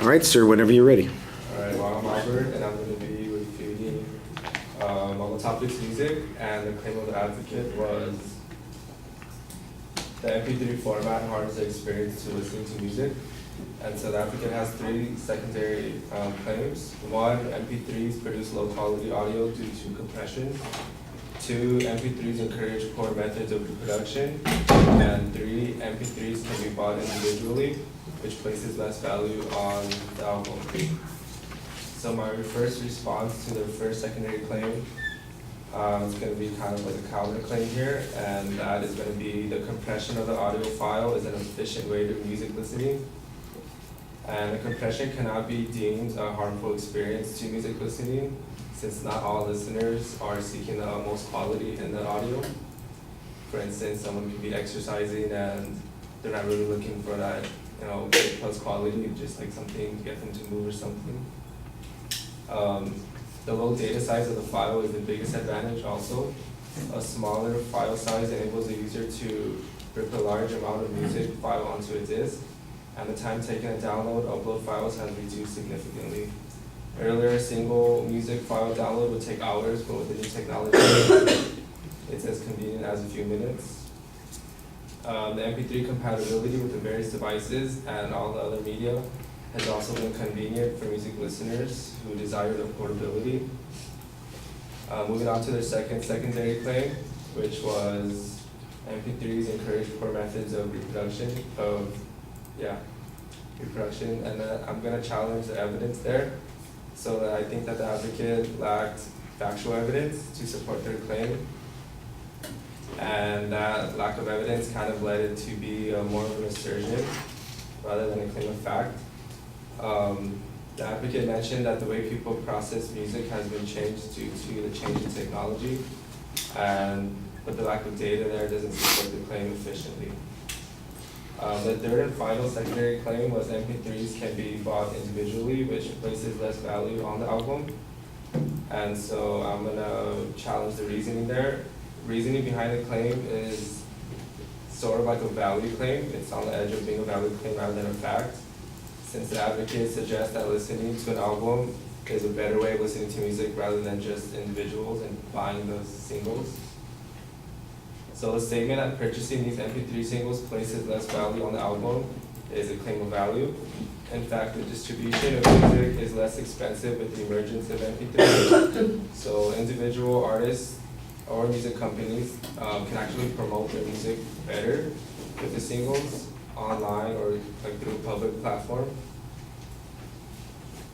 All right, sir, whenever you're ready. All right, well, I'm Albert, and I'm going to be refuting on the topic's music, and the claim of the advocate was the MP3 format hardens the experience to listening to music. And so the advocate has three secondary claims. One, MP3s produce low-quality audio due to compression. Two, MP3s encourage poor methods of reproduction. And three, MP3s can be bought individually, which places less value on the album. So my first response to the first secondary claim is going to be kind of like a counterclaim here, and that is going to be the compression of the audio file is an efficient way to music listening. And the compression cannot be deemed a harmful experience to music listening, since not all listeners are seeking the utmost quality in the audio. For instance, someone could be exercising and they're not really looking for that, A+ quality, just like something to get them to move or something. The low data size of the file is the biggest advantage also. A smaller file size enables the user to rip a large amount of music file onto a disk, and the time taken to download, upload files has reduced significantly. Earlier, a single music file download would take hours, but with the new technology, it's as convenient as a few minutes. The MP3 compatibility with the various devices and all the other media has also been convenient for music listeners who desire the portability. Moving on to their secondary claim, which was MP3s encourage poor methods of reproduction, and I'm going to challenge the evidence there. So that I think that the advocate lacked factual evidence to support their claim, and that lack of evidence kind of led it to be more of an assertion rather than a claim of fact. The advocate mentioned that the way people process music has been changed due to the change in technology, but the lack of data there doesn't support the claim efficiently. The third and final secondary claim was MP3s can be bought individually, which places less value on the album. And so I'm going to challenge the reasoning there. Reasoning behind the claim is sort of like a value claim. It's on the edge of being a value claim rather than a fact, since the advocate suggests that listening to an album is a better way of listening to music rather than just individuals and buying those singles. So the statement that purchasing these MP3 singles places less value on the album is a claim of value. In fact, the distribution of music is less expensive with the emergence of MP3. So individual artists or music companies can actually promote their music better with the singles online or like through a public platform.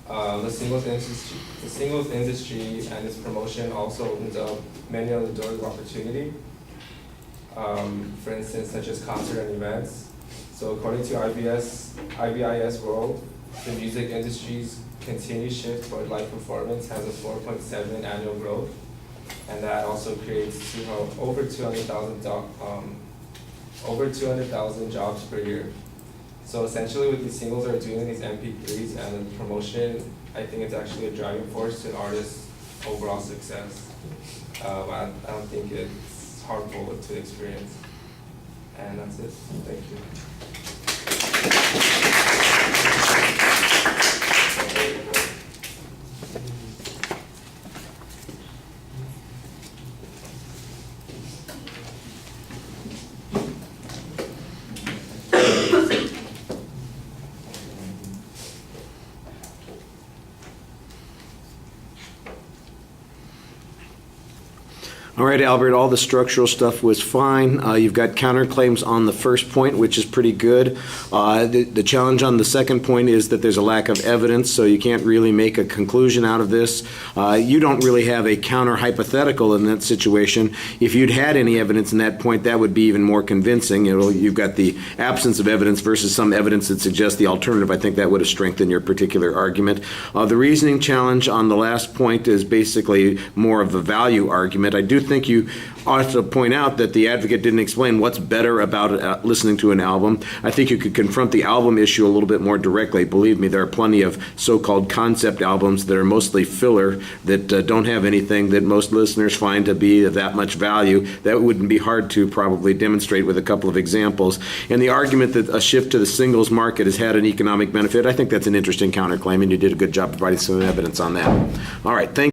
The singles industry and its promotion also opens up many other doors of opportunity. For instance, such as concert and events. So according to IBIS World, the music industry's continued shift toward live performance has a 4.7 annual growth, and that also creates over 200,000 jobs per year. So essentially what these singles are doing, these MP3s and the promotion, I think it's actually a driving force to an artist's overall success. I don't think it's harmful to the experience. And that's it. Thank you. All right, Albert, all the structural stuff was fine. You've got counterclaims on the first point, which is pretty good. The challenge on the second point is that there's a lack of evidence, so you can't really make a conclusion out of this. You don't really have a counter-hypothetical in that situation. If you'd had any evidence in that point, that would be even more convincing. You've got the absence of evidence versus some evidence that suggests the alternative. I think that would have strengthened your particular argument. The reasoning challenge on the last point is basically more of a value argument. I do think you ought to point out that the advocate didn't explain what's better about listening to an album. I think you could confront the album issue a little bit more directly. Believe me, there are plenty of so-called concept albums that are mostly filler that don't have anything that most listeners find to be of that much value. That wouldn't be hard to probably demonstrate with a couple of examples. And the argument that a shift to the singles market has had an economic benefit, I think that's an interesting counterclaim, and you did a good job providing some evidence on that. All right, thank